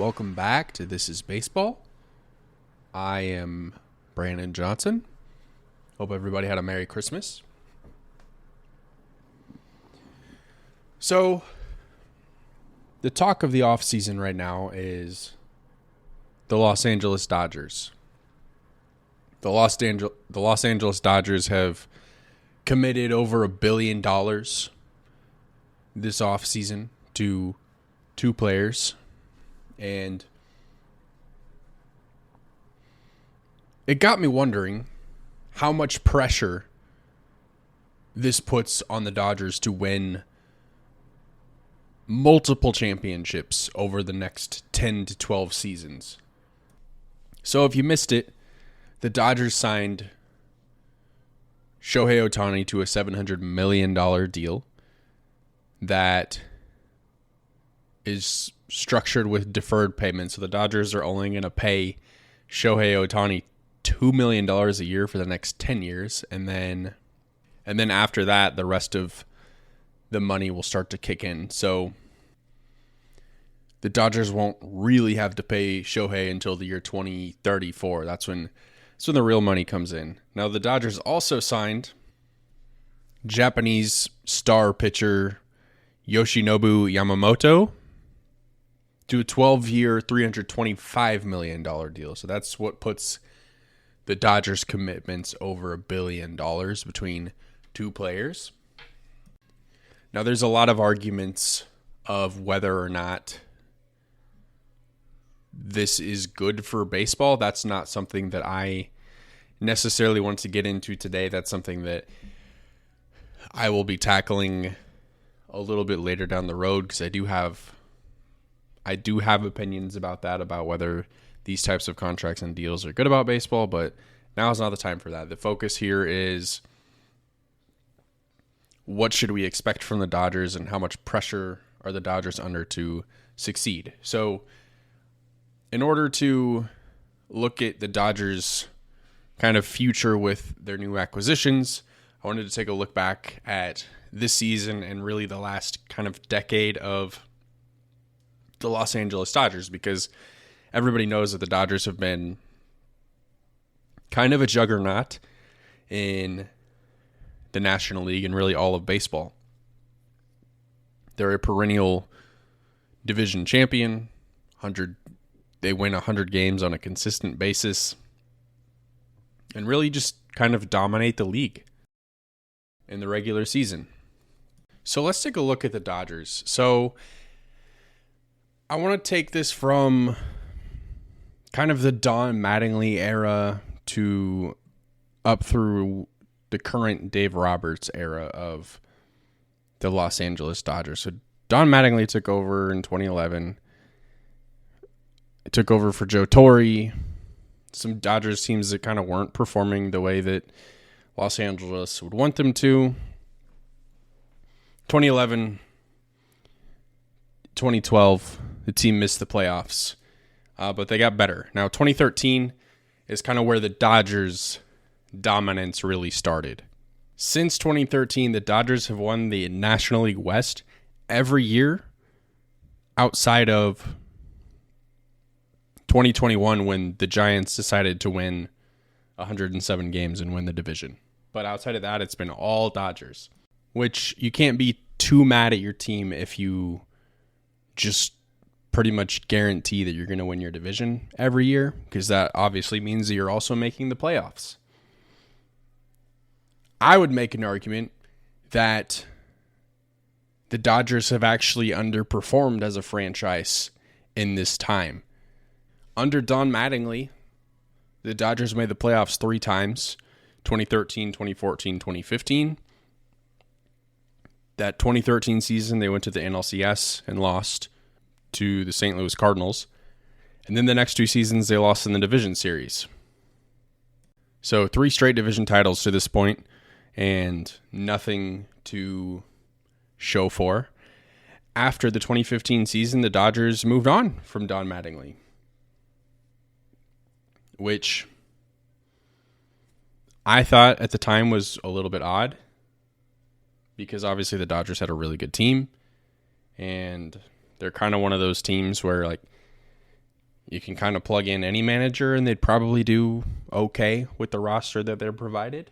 welcome back to This is Baseball. I am Brandon Johnson. Hope everybody had a Merry Christmas. So, the talk of the offseason right now is the Los Angeles Dodgers. The Los Angeles Dodgers have committed over $1 billion this offseason to two players. And it got me wondering how much pressure this puts on the Dodgers to win multiple championships over the next 10 to 12 seasons. So if you missed it, the Dodgers signed Shohei Ohtani to a $700 million deal that is structured with deferred payments. So the Dodgers are only going to pay Shohei Ohtani $2 million a year for the next 10 years. And then after that, the rest of the money will start to kick in. So the Dodgers won't really have to pay Shohei until the year 2034. That's when the real money comes in. Now, the Dodgers also signed Japanese star pitcher Yoshinobu Yamamoto to a 12-year, $325 million deal. So that's what puts the Dodgers' commitments over $1 billion between two players. Now, there's a lot of arguments of whether or not this is good for baseball. That's not something that I necessarily want to get into today. That's something that I will be tackling a little bit later down the road, because I do have opinions about that, about whether these types of contracts and deals are good about baseball, but now is not the time for that. The focus here is what should we expect from the Dodgers and how much pressure are the Dodgers under to succeed. So in order to look at the Dodgers' kind of future with their new acquisitions, I wanted to take a look back at this season and really the last kind of decade of the Los Angeles Dodgers, because everybody knows that the Dodgers have been kind of a juggernaut in the National League and really all of baseball. They're a perennial division champion. They win 100 games on a consistent basis and really just kind of dominate the league in the regular season. So let's take a look at the Dodgers. So I want to take this from kind of the Don Mattingly era to up through the current Dave Roberts era of the Los Angeles Dodgers. So Don Mattingly took over in 2011. It took over for Joe Torre. Some Dodgers teams that kind of weren't performing the way that Los Angeles would want them to. 2011, 2012, the team missed the playoffs, but they got better. Now, 2013 is kind of where the Dodgers' dominance really started. Since 2013, the Dodgers have won the National League West every year outside of 2021, when the Giants decided to win 107 games and win the division. But outside of that, it's been all Dodgers, which you can't be too mad at your team if you just pretty much guarantee that you're going to win your division every year, because that obviously means that you're also making the playoffs. I would make an argument that the Dodgers have actually underperformed as a franchise in this time. Under Don Mattingly, the Dodgers made the playoffs 3 times, 2013, 2014, 2015. That 2013 season, they went to the NLCS and lost to the St. Louis Cardinals. And then the next 2 seasons, they lost in the division series. So 3 straight division titles to this point, and nothing to show for. After the 2015 season, the Dodgers moved on from Don Mattingly, which I thought at the time was a little bit odd, because obviously the Dodgers had a really good team, and they're kind of one of those teams where, like, You can kind of plug in any manager and they'd probably do okay with the roster that they're provided.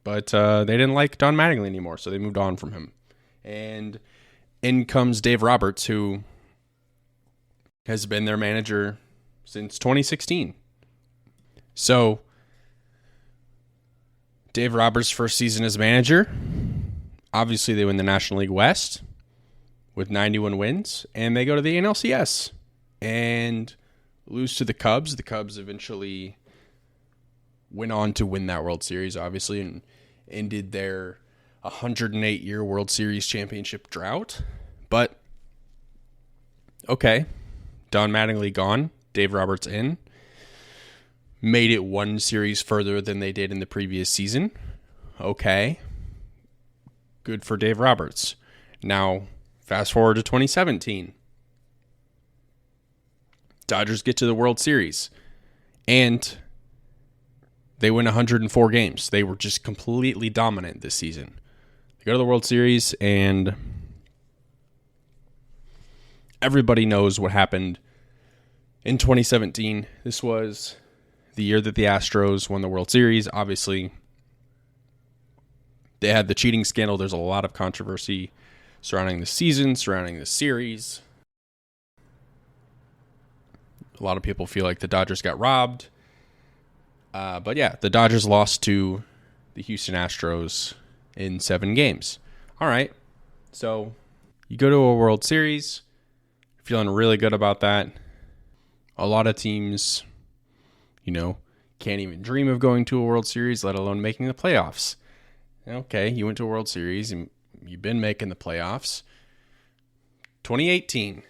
But they didn't like Don Mattingly anymore, so they moved on from him. And in comes Dave Roberts, who has been their manager since 2016. So Dave Roberts' first season as manager, obviously they win the National League West with 91 wins, and they go to the NLCS and lose to the Cubs. The Cubs eventually went on to win that World Series, obviously, and ended their 108-year World Series championship drought. But, okay, Don Mattingly gone, Dave Roberts in. Made it one series further than they did in the previous season. Okay. Good for Dave Roberts. Now, fast forward to 2017. Dodgers get to the World Series. And they win 104 games. They were just completely dominant this season. They go to the World Series, and everybody knows what happened in 2017. This was the year that the Astros won the World Series. Obviously, they had the cheating scandal. There's a lot of controversy surrounding the season, surrounding the series. A lot of people feel like the Dodgers got robbed. But yeah, the Dodgers lost to the Houston Astros in 7 games. All right, so you go to a World Series, feeling really good about that. A lot of teams, can't even dream of going to a World Series, let alone making the playoffs. Okay, you went to a World Series and you've been making the playoffs. 2018,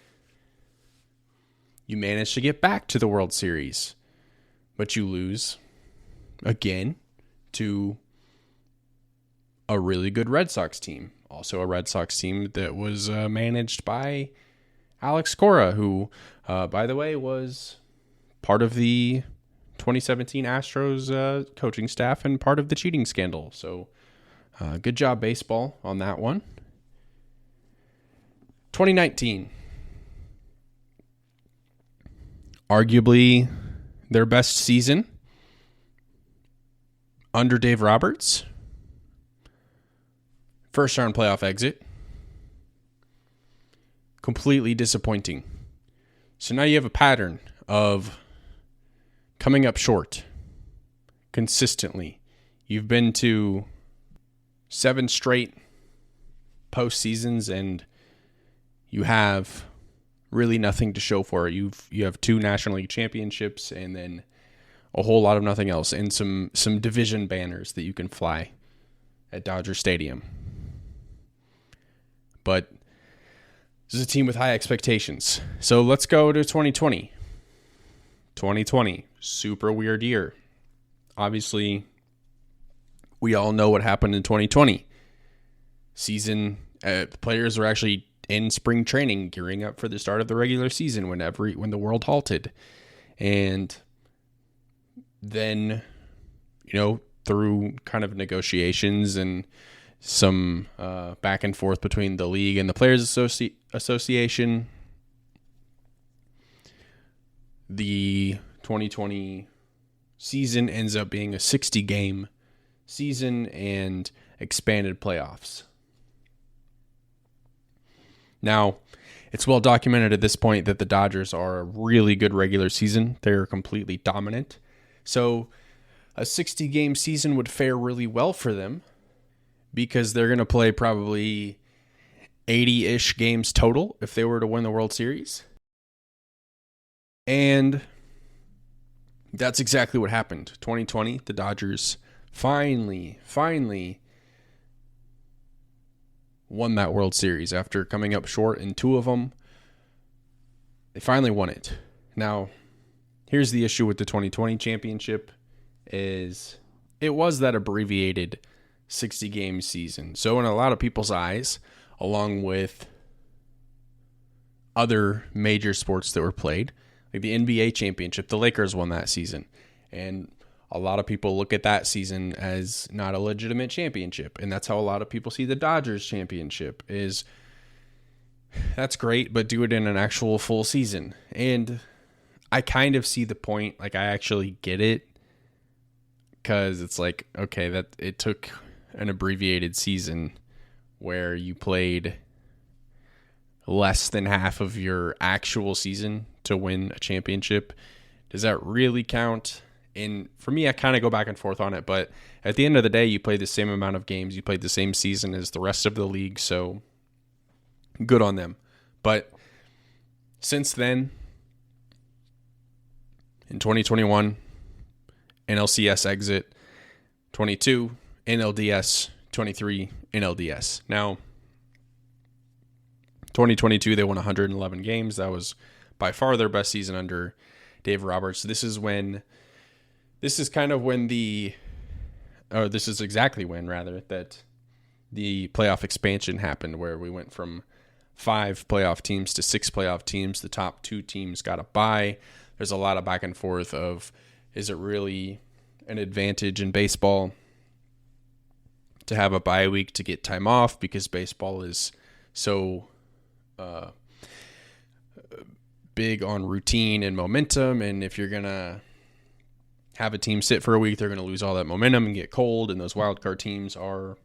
you managed to get back to the World Series, but you lose again to a really good Red Sox team. Also a Red Sox team that was managed by Alex Cora, who, by the way, was part of the 2017 Astros coaching staff and part of the cheating scandal. So good job, baseball, on that one. 2019. Arguably their best season under Dave Roberts. First round playoff exit. Completely disappointing. So now you have a pattern of coming up short consistently. You've been to 7 straight postseasons and you have really nothing to show for it. You have 2 National League championships and then a whole lot of nothing else, and some division banners that you can fly at Dodger Stadium. But this is a team with high expectations. So let's go to 2020. 2020, super weird year. Obviously, we all know what happened in 2020. Season players were actually in spring training, gearing up for the start of the regular season when the world halted. And then, through kind of negotiations and some back and forth between the league and the Players Association, the 2020 season ends up being a 60-game season and expanded playoffs. Now, it's well documented at this point that the Dodgers are a really good regular season. They're completely dominant. So a 60-game season would fare really well for them because they're going to play probably 80-ish games total if they were to win the World Series. And that's exactly what happened. 2020, the Dodgers finally won that World Series after coming up short in 2 of them. They finally won it. Now, here's the issue with the 2020 championship is it was that abbreviated 60-game season. So in a lot of people's eyes, along with other major sports that were played, like the NBA championship, the Lakers won that season. And a lot of people look at that season as not a legitimate championship. And that's how a lot of people see the Dodgers championship is that's great, but do it in an actual full season. And I kind of see the point. Like, I actually get it, because it's like, okay, that it took an abbreviated season where you played less than half of your actual season to win a championship. Does that really count? And for me, I kind of go back and forth on it, but at the end of the day, you played the same amount of games. You played the same season as the rest of the league, so good on them. But since then, in 2021, NLCS exit, 22, NLDS, 23, NLDS. Now, 2022, they won 111 games. That was by far their best season under Dave Roberts. This is exactly when, that the playoff expansion happened, where we went from 5 playoff teams to 6 playoff teams. The top 2 teams got a bye. There's a lot of back and forth of, is it really an advantage in baseball to have a bye week to get time off, because baseball is so big on routine and momentum, and if you're going to have a team sit for a week, they're going to lose all that momentum and get cold, and those wild card teams are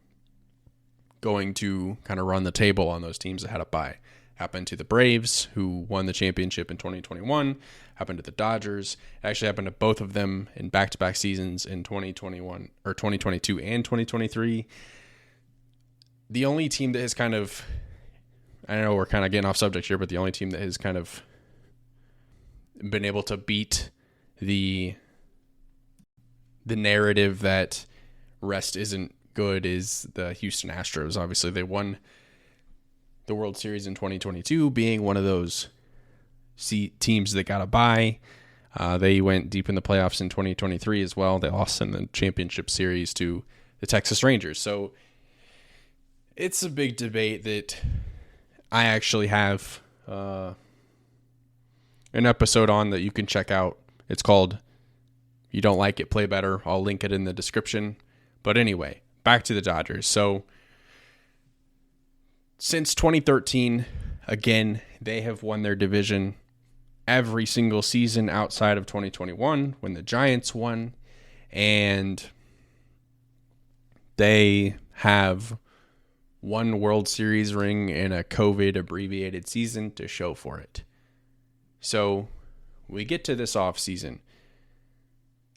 going to kind of run the table on those teams that had a bye. Happened to the Braves, who won the championship in 2021. Happened to the Dodgers. It actually happened to both of them in back-to-back seasons in 2021 or 2022 and 2023. The only team that has kind of, I know we're kind of getting off subject here, but the only team that has kind of been able to beat the narrative that rest isn't good is the Houston Astros. Obviously, they won the World Series in 2022, being one of those teams that got a bye. They went deep in the playoffs in 2023 as well. They lost in the championship series to the Texas Rangers. So it's a big debate that I actually have an episode on that you can check out. It's called You Don't Like It, Play Better. I'll link it in the description. But anyway, back to the Dodgers. So since 2013, again, they have won their division every single season outside of 2021 when the Giants won. And they have one World Series ring in a COVID abbreviated season to show for it. So we get to this offseason.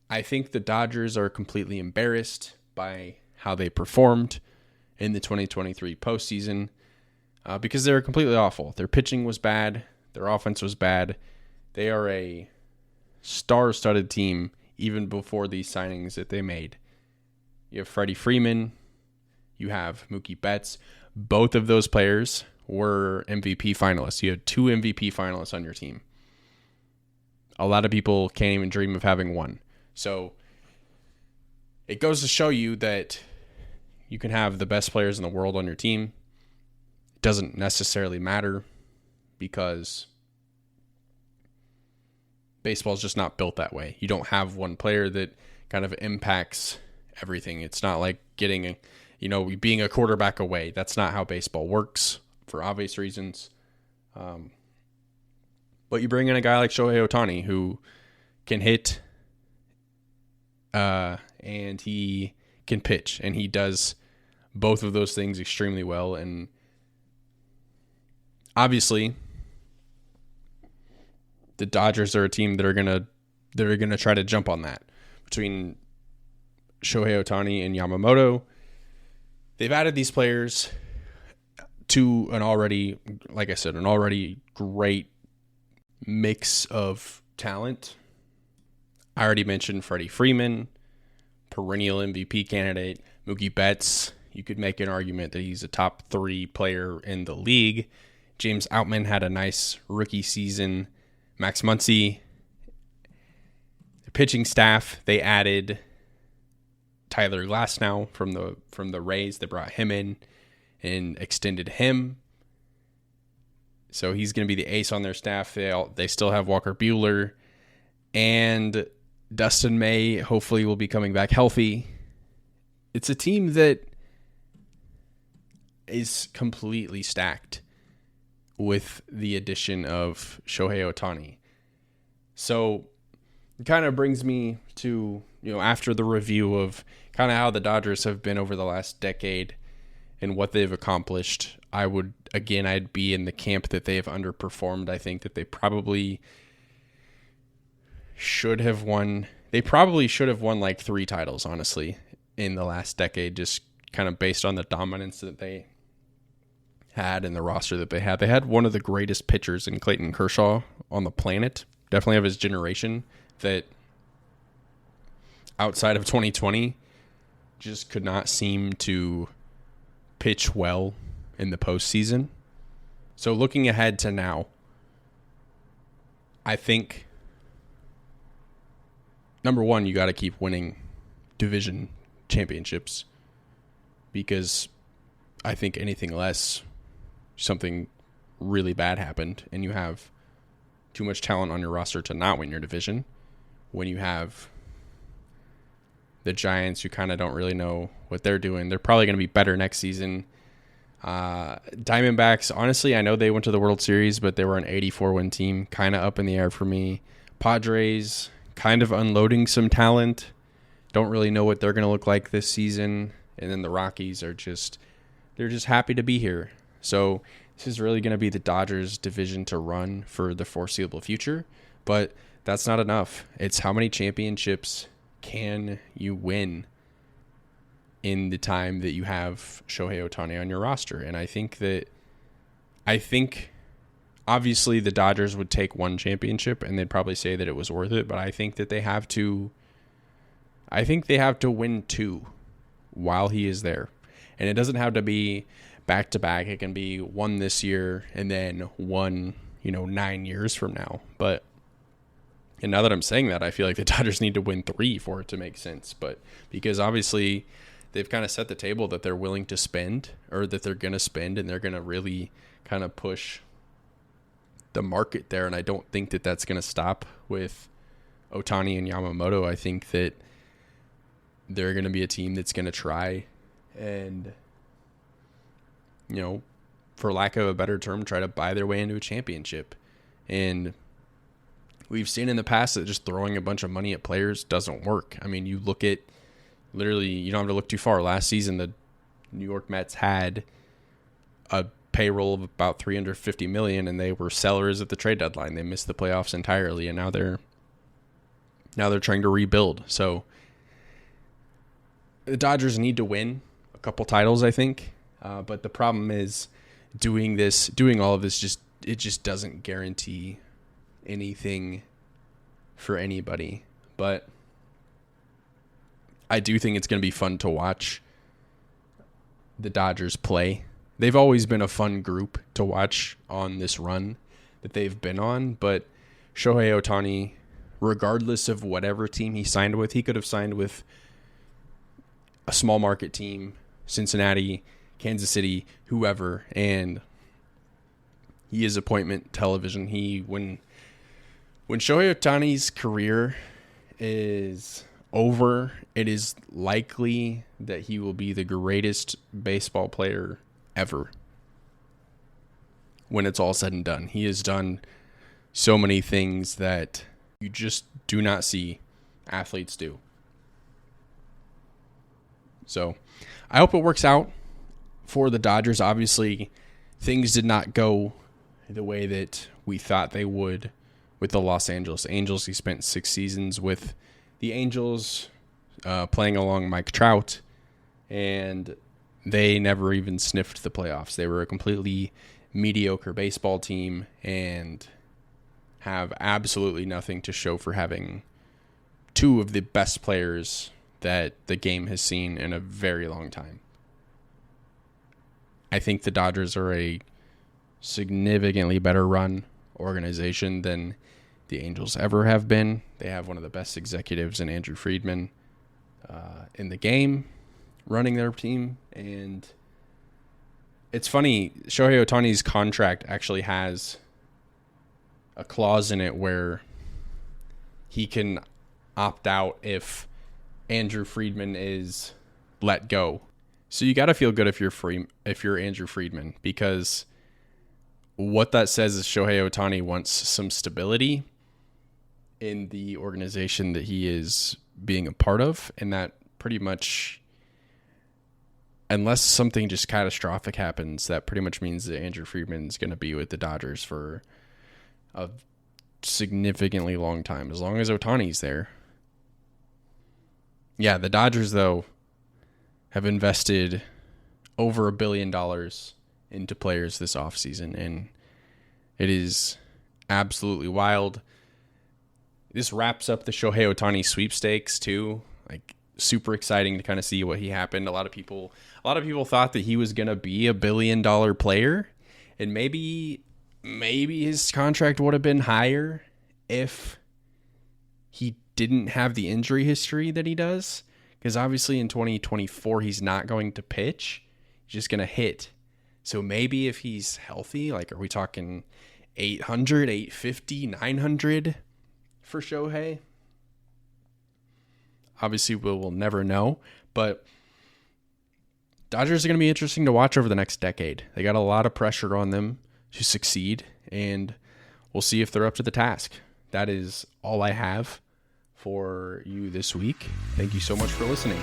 I think the Dodgers are completely embarrassed by how they performed in the 2023 postseason because they were completely awful. Their pitching was bad. Their offense was bad. They are a star-studded team even before these signings that they made. You have Freddie Freeman. You have Mookie Betts. Both of those players were MVP finalists. You had 2 MVP finalists on your team. A lot of people can't even dream of having one. So it goes to show you that you can have the best players in the world on your team. It doesn't necessarily matter because baseball is just not built that way. You don't have one player that kind of impacts everything. It's not like being a quarterback away. That's not how baseball works for obvious reasons. But you bring in a guy like Shohei Ohtani who can hit and he can pitch, and he does both of those things extremely well. And obviously, the Dodgers are a team that are gonna try to jump on that. Between Shohei Ohtani and Yamamoto, they've added these players to an already great mix of talent. I already mentioned Freddie Freeman, perennial MVP candidate. Mookie Betts, you could make an argument that he's a top 3 player in the league. James Outman had a nice rookie season. Max Muncy. The pitching staff, they added Tyler Glasnow from the Rays. They brought him in and extended him. So he's going to be the ace on their staff. They still have Walker Buehler, and Dustin May hopefully will be coming back healthy. It's a team that is completely stacked with the addition of Shohei Ohtani. So it kind of brings me to, after the review of kind of how the Dodgers have been over the last decade and what they've accomplished, I'd be in the camp that they have underperformed. I think that they probably should have won. They probably should have won like 3 titles, honestly, in the last decade, just kind of based on the dominance that they had and the roster that they had. They had one of the greatest pitchers in Clayton Kershaw on the planet, definitely of his generation, that outside of 2020 just could not seem to pitch well in the postseason. So looking ahead to now, I think, number one, you got to keep winning division championships, because I think anything less, something really bad happened, and you have too much talent on your roster to not win your division. When you have the Giants, who kind of don't really know what they're doing, they're probably going to be better next season. Diamondbacks, honestly, I know they went to the World Series, but they were an 84-win team, kind of up in the air for me. Padres, kind of unloading some talent. Don't really know what they're going to look like this season. And then the Rockies they're just happy to be here. So this is really going to be the Dodgers division to run for the foreseeable future. But that's not enough. It's how many championships can you win in the time that you have Shohei Ohtani on your roster. And I think obviously the Dodgers would take one championship and they'd probably say that it was worth it, but I think that they have to win 2 while he is there. And it doesn't have to be back to back. It can be 1 this year and then 1, 9 years from now. And now that I'm saying that, I feel like the Dodgers need to win 3 for it to make sense. But because obviously they've kind of set the table that they're willing to spend, or that they're going to spend, and they're going to really kind of push the market there. And I don't think that that's going to stop with Ohtani and Yamamoto. I think that they're going to be a team that's going to try and, for lack of a better term, try to buy their way into a championship. And we've seen in the past that just throwing a bunch of money at players doesn't work. I mean, you look at, literally, you don't have to look too far. Last season, the New York Mets had a payroll of about $350 million, and they were sellers at the trade deadline. They missed the playoffs entirely, and now they're trying to rebuild. So the Dodgers need to win a couple titles, I think. But the problem is doing all of this, it just doesn't guarantee anything for anybody. But I do think it's going to be fun to watch the Dodgers play. They've always been a fun group to watch on this run that they've been on, but Shohei Ohtani, regardless of whatever team he signed with, he could have signed with a small market team, Cincinnati, Kansas City, whoever, and he is appointment television. When Shohei Ohtani's career is over, it is likely that he will be the greatest baseball player ever. When it's all said and done, he has done so many things that you just do not see athletes do. So I hope it works out for the Dodgers. Obviously, things did not go the way that we thought they would with the Los Angeles Angels. He spent 6 seasons with the Angels, playing along Mike Trout, and they never even sniffed the playoffs. They were a completely mediocre baseball team and have absolutely nothing to show for having 2 of the best players that the game has seen in a very long time. I think the Dodgers are a significantly better run organization than the Angels ever have been. They have one of the best executives in Andrew Friedman in the game running their team. And it's funny, Shohei Ohtani's contract actually has a clause in it where he can opt out if Andrew Friedman is let go. So you got to feel good if you're Andrew Friedman, because what that says is Shohei Ohtani wants some stability, in the organization that he is being a part of, and that pretty much, unless something just catastrophic happens, that pretty much means that Andrew Friedman's going to be with the Dodgers for a significantly long time, as long as Ohtani's there. Yeah, the Dodgers, though, have invested over $1 billion into players this offseason, and it is absolutely wild. This wraps up the Shohei Ohtani sweepstakes too. Like, super exciting to kind of see what he happened. A lot of people thought that he was going to be $1 billion player, and maybe his contract would have been higher if he didn't have the injury history that he does, because obviously in 2024 he's not going to pitch. He's just going to hit. So maybe if he's healthy, like, are we talking 800, 850, 900 for Shohei? Obviously, we'll never know, but Dodgers are going to be interesting to watch over the next decade. They got a lot of pressure on them to succeed, and we'll see if they're up to the task. That is all I have for you this week. Thank you so much for listening.